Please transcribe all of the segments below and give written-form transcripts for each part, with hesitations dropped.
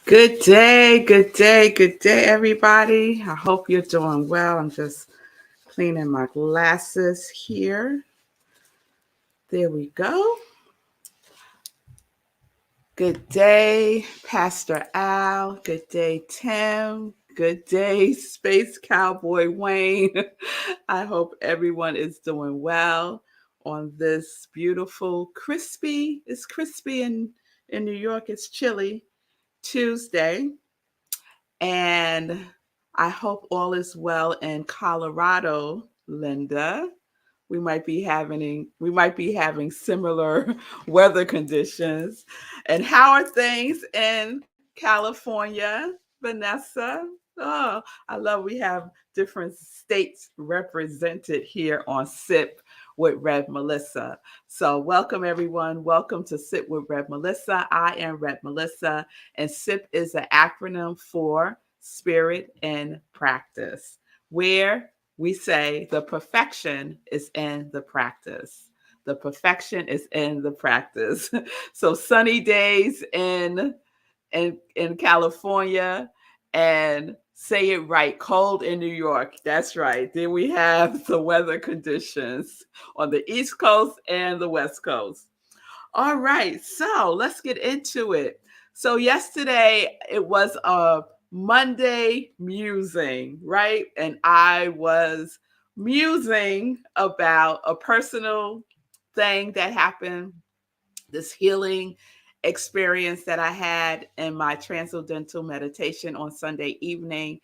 Good day, good day, everybody. I hope you're doing well. I'm just cleaning my glasses here. There we go. Good day, Pastor Al. Good day, Tim. Good day, Space Cowboy Wayne. I hope everyone is doing well on this beautiful, it's crispy in New York, it's chilly Tuesday. And I hope all is well in Colorado, Linda. We might be having similar weather conditions. And how are things in California, Vanessa? Oh, I love we have different states represented here on SIP with Rev Melissa. So welcome everyone. Welcome to SIP with Rev Melissa. I am Rev Melissa, and SIP is an acronym for Spirit and Practice, where we say the perfection is in the practice. The perfection is in the practice. So sunny days in California, and say it right, cold in New York. That's right. Then we have the weather conditions on the East Coast and the West Coast. All right, so let's get into it. So yesterday it was a Monday musing, right? And I was musing about a personal thing that happened, this healing experience that I had in my transcendental meditation on Sunday evening.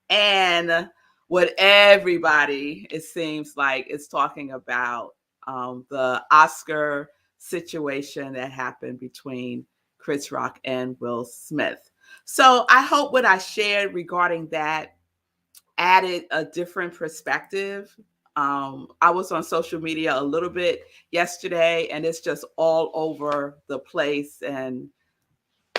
And what everybody, it seems like, is talking about, the Oscar situation that happened between Chris Rock and Will Smith. So I hope what I shared regarding that added a different perspective. I was on social media a little bit yesterday, and it's just all over the place, and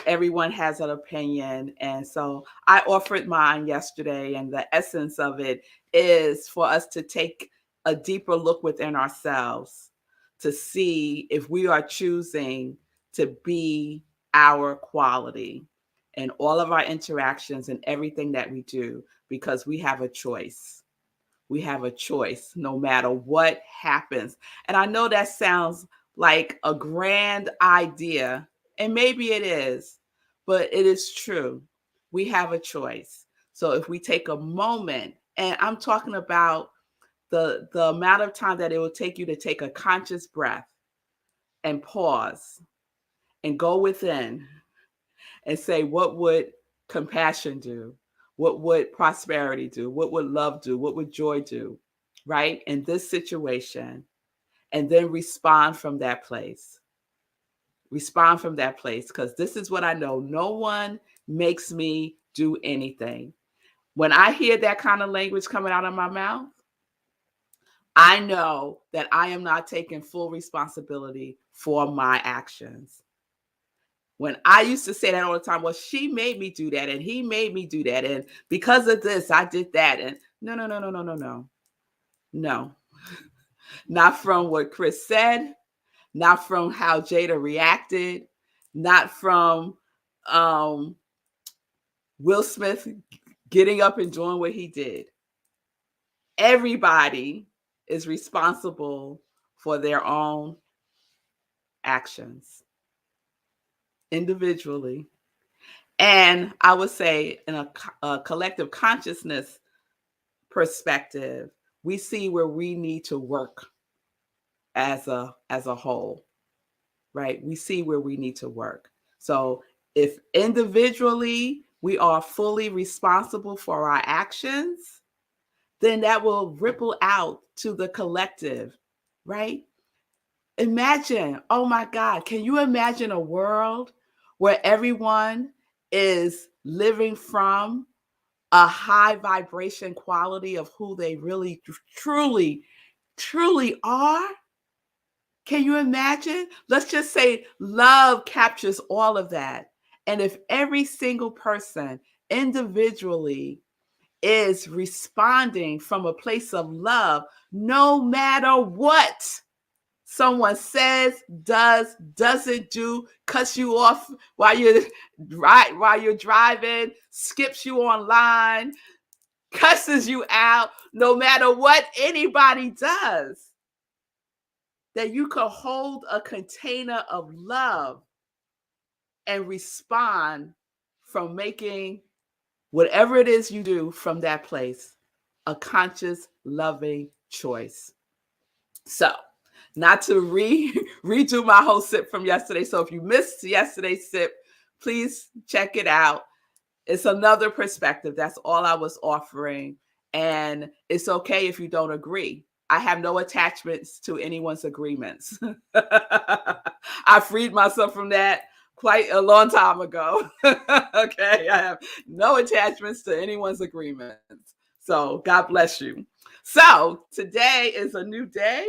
everyone has an opinion. And so I offered mine yesterday, and the essence of it is for us to take a deeper look within ourselves to see if we are choosing to be our quality in all of our interactions and everything that we do, because we have a choice. We have a choice no matter what happens. And I know that sounds like a grand idea, and maybe it is, but it is true. We have a choice. So if we take a moment, and I'm talking about the amount of time that it will take you to take a conscious breath and pause and go within and say, what would compassion do? What would prosperity do? What would love do? What would joy do? Right? In this situation. And then respond from that place. Respond from that place. Because this is what I know. No one makes me do anything. When I hear that kind of language coming out of my mouth, I know that I am not taking full responsibility for my actions. When I used to say that all the time, well, she made me do that, and he made me do that, and because of this, I did that. And no, no, no, no, no, no, no. No. Not from what Chris said, not from how Jada reacted, not from Will Smith getting up and doing what he did. Everybody is responsible for their own actions individually. And I would say in a collective consciousness perspective, we see where we need to work as a whole, right? We see where we need to work. So if individually we are fully responsible for our actions, then that will ripple out to the collective, right? Imagine, oh my God, can you imagine a world where everyone is living from a high vibration quality of who they really, truly, truly are? Can you imagine? Let's just say love captures all of that. And if every single person individually is responding from a place of love, no matter what someone says, doesn't do, cuts you off while you're driving, skips you online, cusses you out, no matter what anybody does, that you could hold a container of love and respond from making whatever it is you do from that place a conscious, loving choice. So, not to redo my whole sip from yesterday. So, if you missed yesterday's sip, please check it out. It's another perspective. That's all I was offering. And it's okay if you don't agree. I have no attachments to anyone's agreements. I freed myself from that quite a long time ago. Okay. I have no attachments to anyone's agreements. So God bless you. So today is a new day.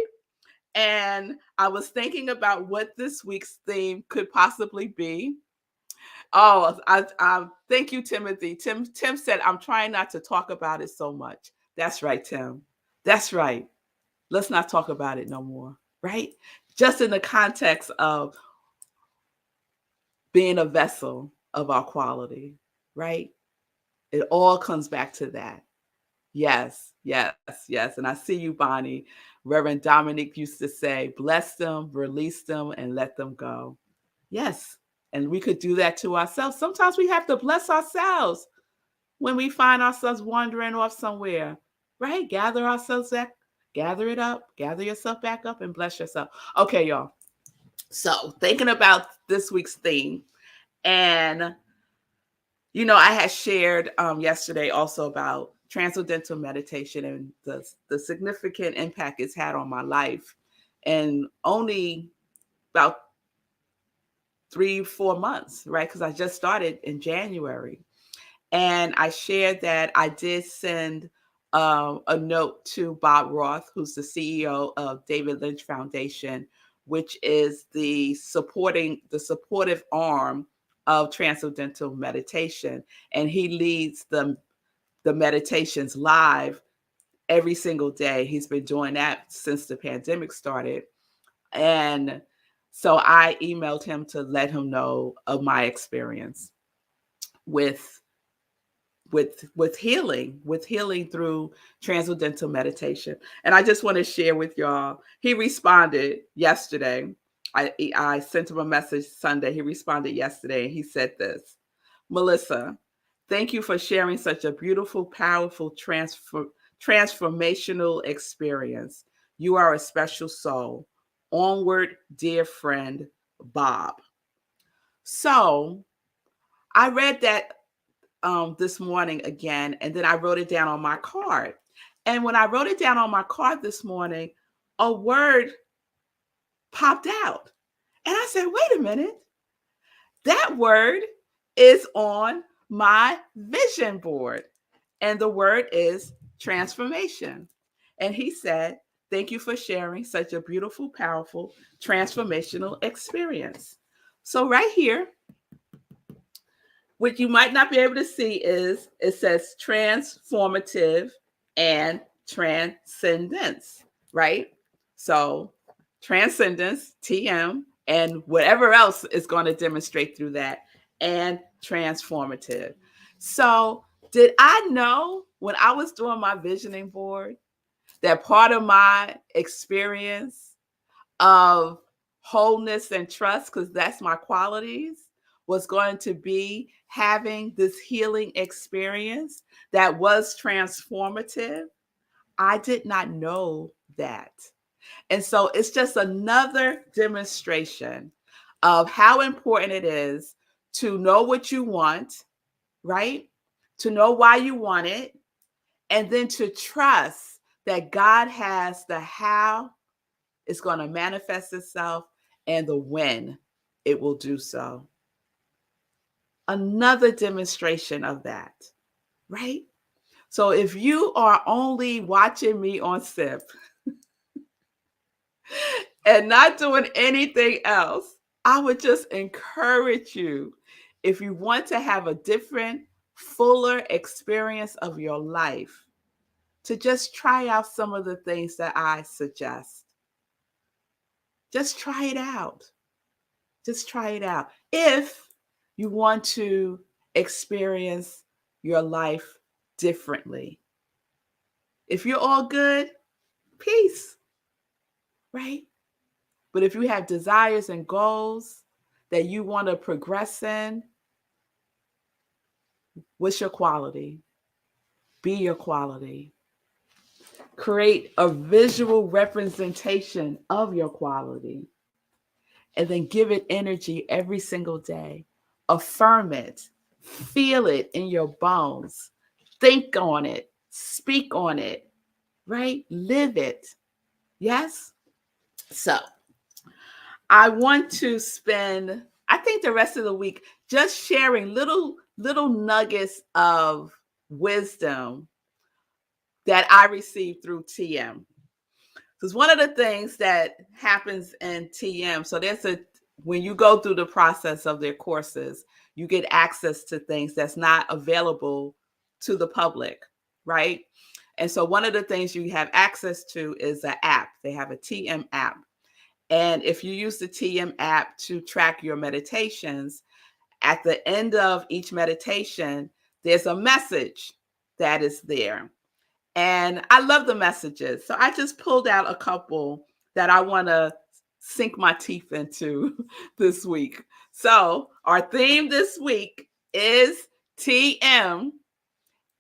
And I was thinking about what this week's theme could possibly be. Oh, I thank you, Timothy. Tim said, I'm trying not to talk about it so much. That's right, Tim. That's right. Let's not talk about it no more, right? Just in the context of being a vessel of our quality, right? It all comes back to that. Yes, yes, yes. And I see you, Bonnie. Reverend Dominic used to say, bless them, release them, and let them go. Yes. And we could do that to ourselves. Sometimes we have to bless ourselves when we find ourselves wandering off somewhere, right? Gather ourselves back, gather it up, gather yourself back up and bless yourself. Okay, y'all. So thinking about this week's theme, and I had shared yesterday also about transcendental meditation and the significant impact it's had on my life. And only about 3-4 months, right? Because I just started in January. And I shared that I did send a note to Bob Roth, who's the CEO of David Lynch Foundation, which is the supportive arm of transcendental meditation. And he leads the meditations live every single day. He's been doing that since the pandemic started. And so I emailed him to let him know of my experience with healing through transcendental meditation. And I just want to share with y'all, he responded yesterday. I sent him a message Sunday. He responded yesterday and he said this: Melissa, thank you for sharing such a beautiful, powerful, transformational experience. You are a special soul. Onward, dear friend, Bob. So I read that this morning again, and then I wrote it down on my card. And when I wrote it down on my card this morning, a word popped out. And I said, wait a minute, that word is on my vision board. And the word is transformation. And he said, thank you for sharing such a beautiful, powerful, transformational experience. So right here, what you might not be able to see is it says transformative and transcendence, right? So transcendence, TM, and whatever else is going to demonstrate through that, and transformative. So did I know when I was doing my visioning board that part of my experience of wholeness and trust, because that's my qualities, was going to be having this healing experience that was transformative? I did not know that. And so it's just another demonstration of how important it is to know what you want, right? To know why you want it, and then to trust that God has the how it's going to manifest itself and the when it will do so. Another demonstration of that, right? So if you are only watching me on SIP, and not doing anything else, I would just encourage you, if you want to have a different, fuller experience of your life, to just try out some of the things that I suggest. Just try it out. Just try it out. If you want to experience your life differently. If you're all good, peace, right? But if you have desires and goals that you want to progress in, what's your quality? Be your quality. Create a visual representation of your quality and then give it energy every single day. Affirm it, feel it in your bones, think on it, speak on it, right? Live it. Yes? So, I want to spend, I think, the rest of the week just sharing little nuggets of wisdom that I received through TM. Because one of the things that happens in TM, so there's a, when you go through the process of their courses, you get access to things that's not available to the public, right? And so one of the things you have access to is an app. They have a TM app. And if you use the TM app to track your meditations, at the end of each meditation, there's a message that is there. And I love the messages. So I just pulled out a couple that I want to sink my teeth into this week. So our theme this week is TM,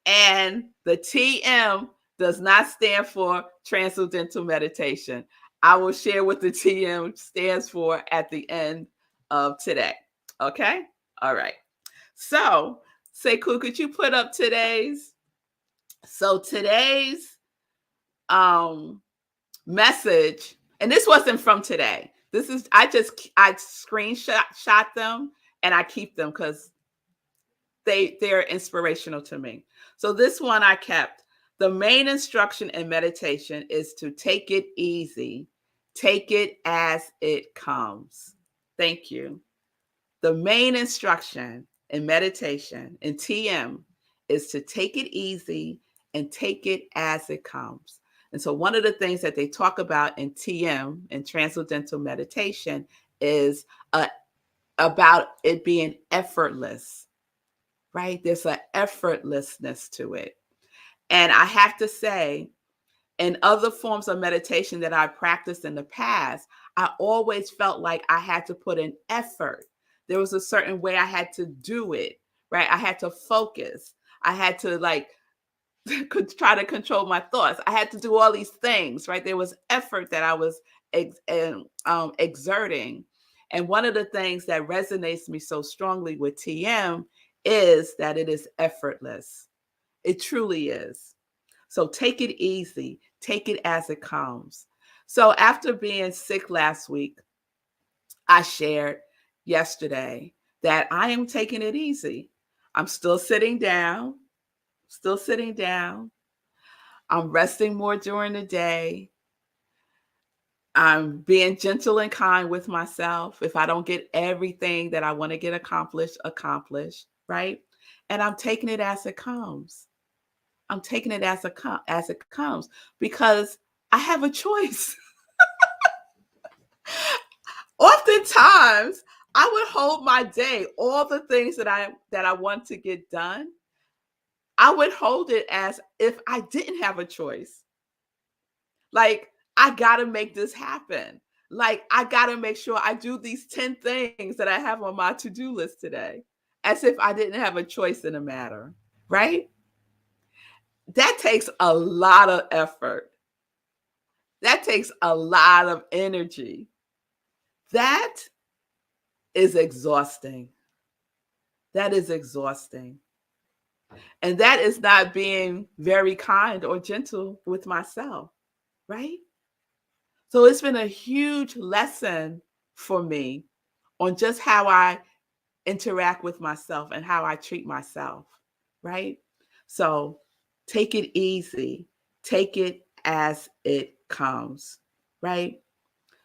and the TM does not stand for Transcendental Meditation. I will share what the TM stands for at the end of today. Okay? All right. So, Sekou, could you put up today's? So today's message, and this wasn't from today. This is I screenshot them and I keep them because they're inspirational to me. So this one I kept. The main instruction in meditation is to take it easy. Take it as it comes. Thank you. The main instruction in meditation in TM is to take it easy and take it as it comes. And so one of the things that they talk about in TM, in Transcendental Meditation, is about it being effortless, right? There's an effortlessness to it. And I have to say, in other forms of meditation that I practiced in the past, I always felt like I had to put in effort. There was a certain way I had to do it, right? I had to focus. I had to could try to control my thoughts. I had to do all these things, right? There was effort that I was exerting. And one of the things that resonates me so strongly with TM is that it is effortless. It truly is. So take it easy. Take it as it comes. So after being sick last week, I shared yesterday that I am taking it easy. I'm still sitting down, still sitting down. I'm resting more during the day. I'm being gentle and kind with myself. If I don't get everything that I want to get accomplished, right? And I'm taking it as it comes. I'm taking it as it comes because I have a choice. Oftentimes, I would hold my day, all the things that I want to get done. I would hold it as if I didn't have a choice. Like, I got to make this happen. Like, I got to make sure I do these 10 things that I have on my to-do list today, as if I didn't have a choice in the matter, right? That takes a lot of effort. That takes a lot of energy. That is exhausting. That is exhausting. And that is not being very kind or gentle with myself, right? So it's been a huge lesson for me on just how I interact with myself and how I treat myself, right? So take it easy. Take it as it comes, right?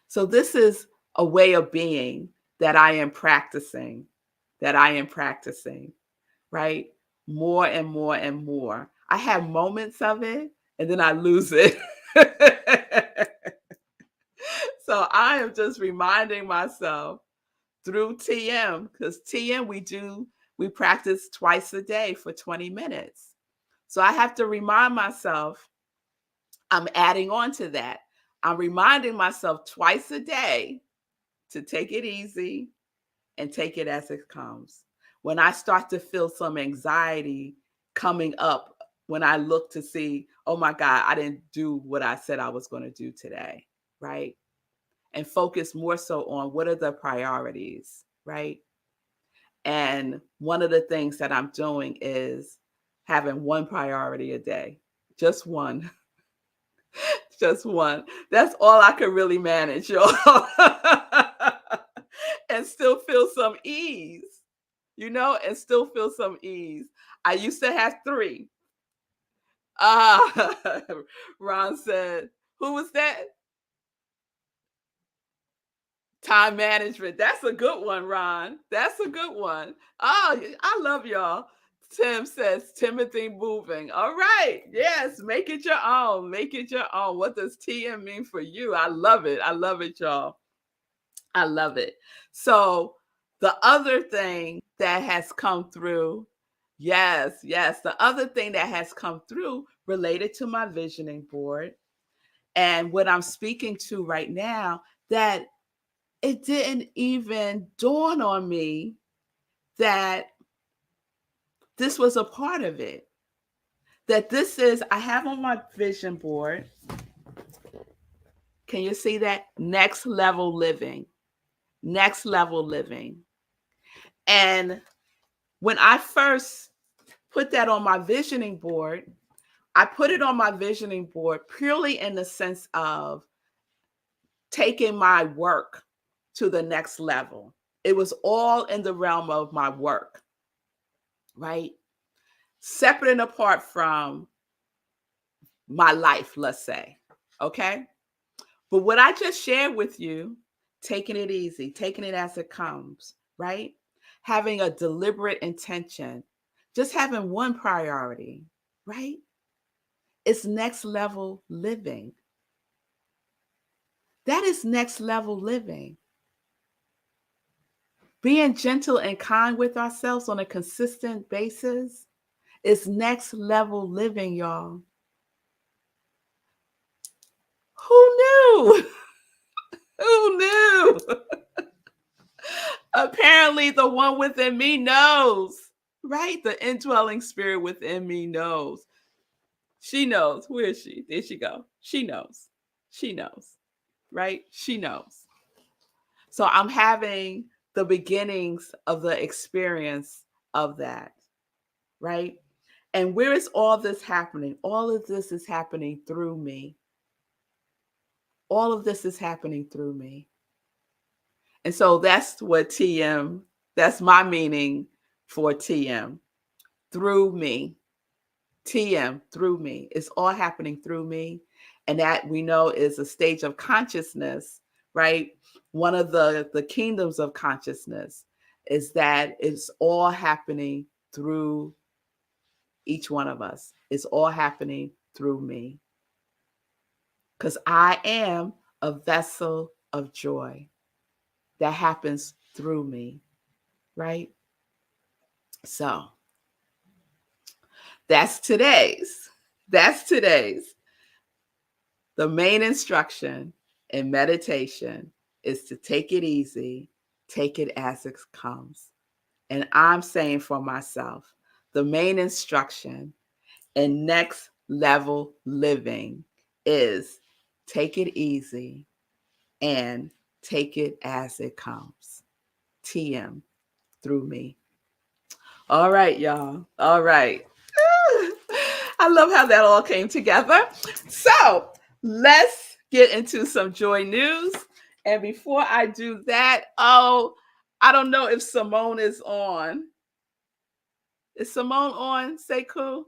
So this is a way of being that I am practicing, that I am practicing, right? More and more and more. I have moments of it and then I lose it. So I am just reminding myself through TM, because TM we practice twice a day for 20 minutes. So I have to remind myself I'm adding on to that. I'm reminding myself twice a day to take it easy and take it as it comes. When I start to feel some anxiety coming up, when I look to see, oh my God, I didn't do what I said I was going to do today, right? And focus more so on what are the priorities, right? And one of the things that I'm doing is having one priority a day, just one, just one. That's all I can really manage, y'all. And still feel some ease, and still feel some ease. I used to have three. Ah, Ron said, who was that? Time management. That's a good one, Ron. That's a good one. Oh, I love y'all. Tim says Timothy moving. All right. Yes, make it your own. Make it your own. What does TM mean for you? I love it. I love it, y'all. I love it. So the other thing that has come through, yes, the other thing that has come through related to my visioning board and what I'm speaking to right now, that it didn't even dawn on me that this was a part of it. That I have on my vision board, can you see that? Next level living. Next level living. And when I first put that on my visioning board, I put it on my visioning board purely in the sense of taking my work to the next level. It was all in the realm of my work, right? Separate and apart from my life, let's say. Okay. But what I just shared with you, taking it easy, taking it as it comes, right? Having a deliberate intention, just having one priority, right? It's next level living. That is next level living. Being gentle and kind with ourselves on a consistent basis is next level living, y'all. Who knew? Who knew? Apparently, the one within me knows, right? The indwelling spirit within me knows. She knows. Where is she? There she go. She knows. She knows, right? She knows. So I'm having the beginnings of the experience of that, right? And where is all this happening? All of this is happening through me. All of this is happening through me. And so that's what TM, that's my meaning for TM. Through me. TM, through me. It's all happening through me. And that we know is a stage of consciousness, right? One of the kingdoms of consciousness is that it's all happening through each one of us. It's all happening through me. Because I am a vessel of joy that happens through me, right? So that's today's. That's today's. The main instruction in meditation is to take it easy, take it as it comes. And I'm saying for myself, the main instruction in next level living is take it easy and take it as it comes. TM through me. All right, y'all. All right. I love how that all came together. So let's get into some joy news. And before I do that, I don't know if Simone is on. Is Simone on, Sekou?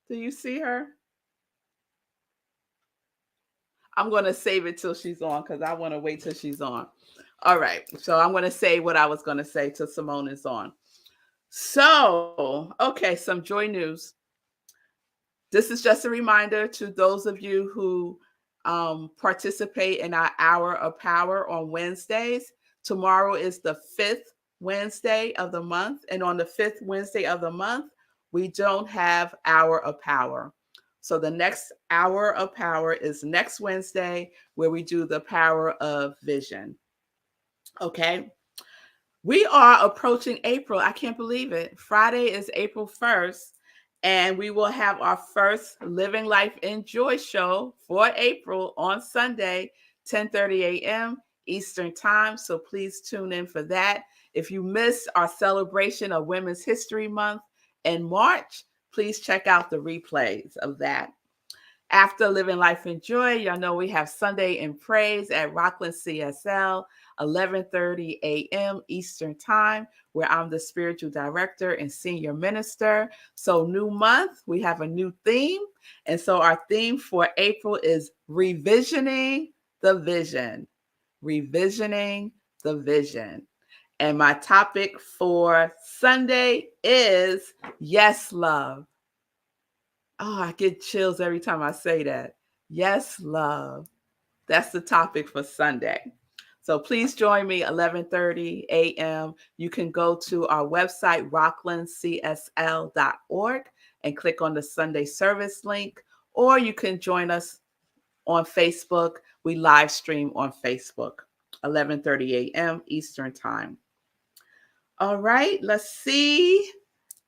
Do you see her? I'm going to save it till she's on because I want to wait till she's on. All right. So I'm going to say what I was going to say till Simone is on. So, okay, some joy news. This is just a reminder to those of you who participate in our Hour of Power on Wednesdays. Tomorrow is the fifth Wednesday of the month. And on the fifth Wednesday of the month, we don't have Hour of Power. So the next Hour of Power is next Wednesday, where we do the Power of Vision. Okay. We are approaching April. I can't believe it. Friday is April 1st, and we will have our first Living Life in Joy show for April on Sunday, 10:30 a.m. Eastern Time. So please tune in for that. If you missed our celebration of Women's History Month in March, please check out the replays of that. After Living Life in Joy, y'all know we have Sunday in Praise at Rockland CSL, 11:30 a.m. Eastern Time, where I'm the spiritual director and senior minister. So new month, we have a new theme. And so our theme for April is revisioning the vision. Revisioning the vision. And my topic for Sunday is yes, love. Oh, I get chills every time I say that. Yes, love. That's the topic for Sunday. So please join me 11:30 a.m. You can go to our website rocklandcsl.org and click on the Sunday service link, or you can join us on Facebook. We live stream on Facebook 11:30 a.m. Eastern Time. All right, let's see.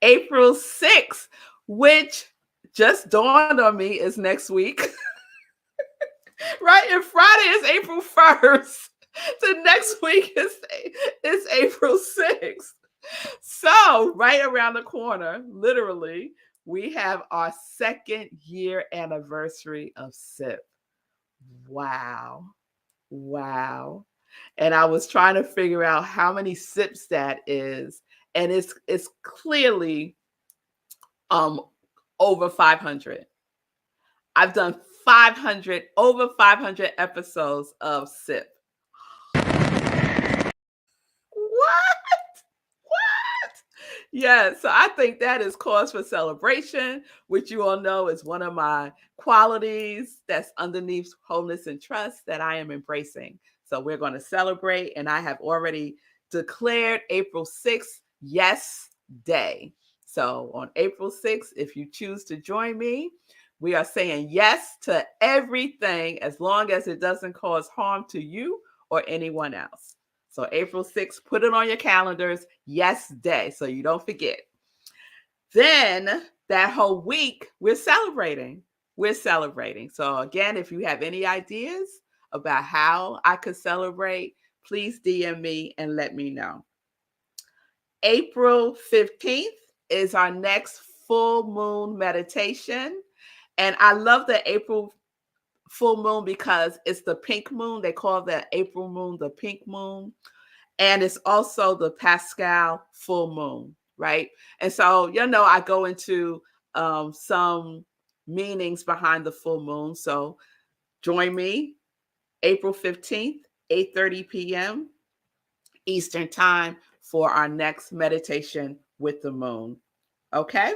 April 6th, which just dawned on me is next week. Right? And Friday is April 1st. The next week is April 6th. So, right around the corner, literally, we have our second year anniversary of SIP. Wow. Wow. And I was trying to figure out how many SIPs that is. And it's clearly um over 500. I've done over 500 episodes of SIP. What? What? Yeah, so I think that is cause for celebration, which you all know is one of my qualities that's underneath wholeness and trust that I am embracing. So we're going to celebrate, and I have already declared April 6th, Yes Day. So on April 6th, if you choose to join me, we are saying yes to everything as long as it doesn't cause harm to you or anyone else. So April 6th, put it on your calendars, Yes Day, so you don't forget. Then that whole week, we're celebrating. We're celebrating. So again, if you have any ideas about how I could celebrate, please DM me and let me know. April 15th is our next full moon meditation. And I love the April full moon because it's the pink moon. They call that April moon the pink moon. And it's also the Pascal full moon, right? And so, I go into some meanings behind the full moon. So join me April 15th, 8:30 p.m. Eastern Time for our next meditation with the moon. Okay?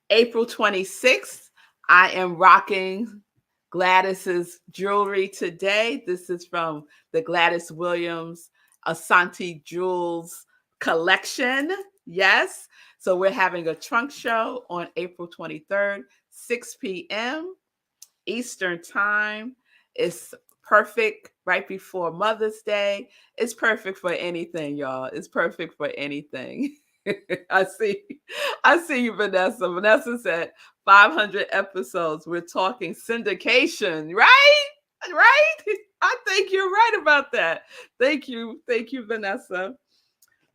April 26th, I am rocking Gladys's jewelry today. This is from the Gladys Williams Asante Jewels collection. Yes. So we're having a trunk show on April 23rd, 6 p.m. Eastern Time. It's perfect right before Mother's Day. It's perfect for anything, y'all. It's perfect for anything. I see. I see you, Vanessa. Vanessa said 500 episodes. We're talking syndication, right? Right? I think you're right about that. Thank you. Thank you, Vanessa.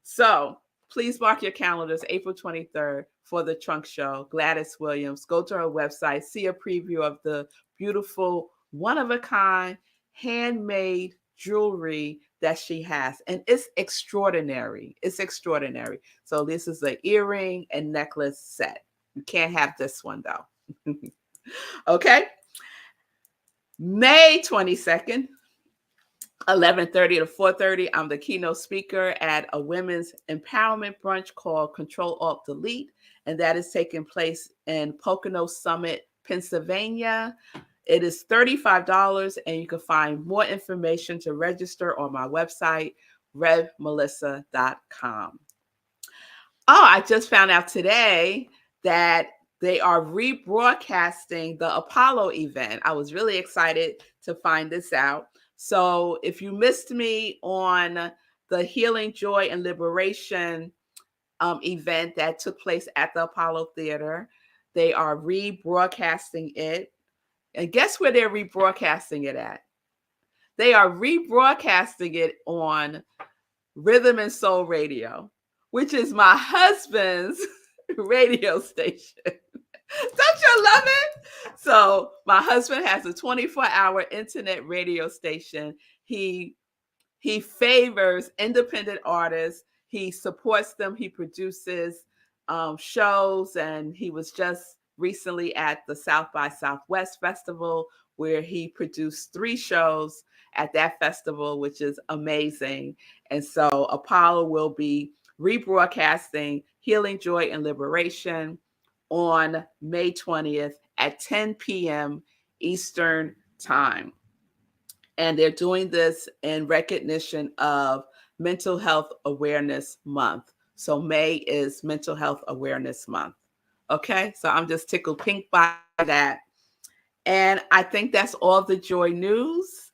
So please mark your calendars, April 23rd for the trunk show. Gladys Williams. Go to her website, see a preview of the beautiful, one-of-a-kind, handmade jewelry that she has. And it's extraordinary. It's extraordinary. So this is an earring and necklace set. You can't have this one, though. Okay. May 22nd, 11:30 to 4:30, I'm the keynote speaker at a women's empowerment brunch called Control Alt Delete, and that is taking place in Pocono Summit, Pennsylvania. It is $35, and you can find more information to register on my website, revmelissa.com. Oh, I just found out today that they are rebroadcasting the Apollo event. I was really excited to find this out. So if you missed me on the Healing, Joy, and Liberation event that took place at the Apollo Theater, they are rebroadcasting it. And guess where they're rebroadcasting it at? They are rebroadcasting it on Rhythm and Soul Radio, which is my husband's radio station. Don't you love it? So my husband has a 24-hour internet radio station. He favors independent artists. He supports them. He produces shows, and he was just recently at the South by Southwest Festival, where he produced 3 shows at that festival, which is amazing. And so Apollo will be rebroadcasting Healing, Joy, and Liberation on May 20th at 10 p.m. Eastern Time. And they're doing this in recognition of Mental Health Awareness Month. So May is Mental Health Awareness Month. Okay, so I'm just tickled pink by that. And I think that's all the joy news.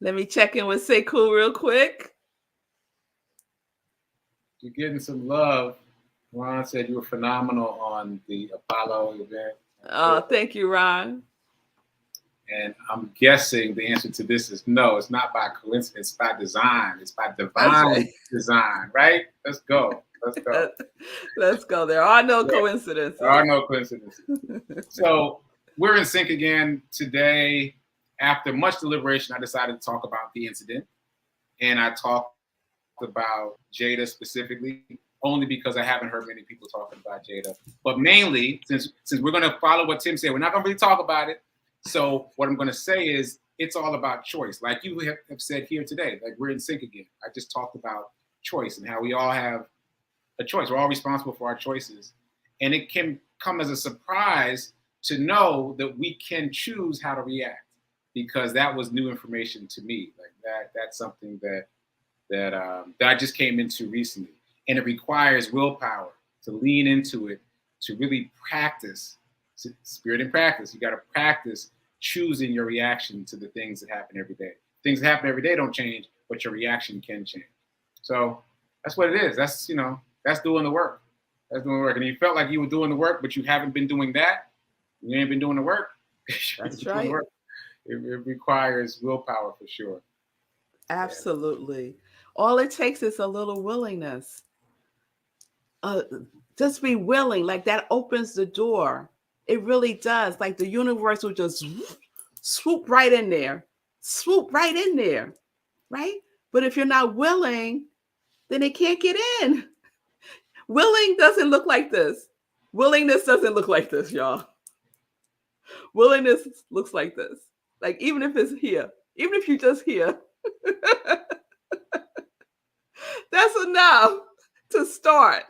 Let me check in with Sekou real quick. You're getting some love. Ron said you were phenomenal on the Apollo event. Oh, thank you, Ron. And I'm guessing the answer to this is no. It's not by coincidence. It's by design. It's by divine design, right? Let's go. Let's go. Let's go. There are no coincidences. There are no coincidences. So we're in sync again today. After much deliberation, I decided to talk about the incident. And I talked about Jada specifically, only because I haven't heard many people talking about Jada. But mainly, since we're going to follow what Tim said, we're not going to really talk about it. So what I'm going to say is it's all about choice. Like you have said here today, like we're in sync again. I just talked about choice and how we all have a choice. We're all responsible for our choices. And it can come as a surprise to know that we can choose how to react, because that was new information to me. Like that's something that I just came into recently. And it requires willpower to lean into it, to really practice spirit and practice. You got to practice choosing your reaction to the things that happen every day. Things that happen every day don't change, but your reaction can change. So that's what it is. That's, that's doing the work. That's doing the work. And you felt like you were doing the work, but you haven't been doing that. You ain't been doing the work. That's right. It requires willpower for sure. Absolutely. All it takes is a little willingness. Just be willing. Like that opens the door. It really does. Like the universe will just swoop right in there. Swoop right in there. Right? But if you're not willing, then it can't get in. Willing doesn't look like this. Willingness doesn't look like this, y'all. Willingness looks like this. Like even if it's here, even if you just here, that's enough to start.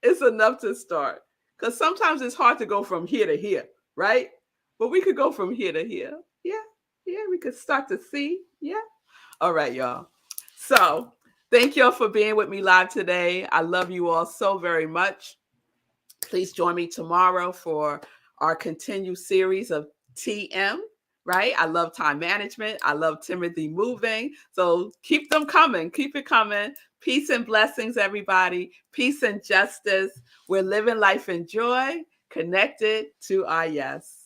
It's enough to start. Because sometimes it's hard to go from here to here, right? But we could go from here to here. Yeah, we could start to see. Yeah. All right, y'all. So thank y'all for being with me live today. I love you all so very much. Please join me tomorrow for our continued series of TM, right? I love time management. I love Timothy moving. So keep them coming. Keep it coming. Peace and blessings, everybody. Peace and justice. We're living life in joy, connected to our yes.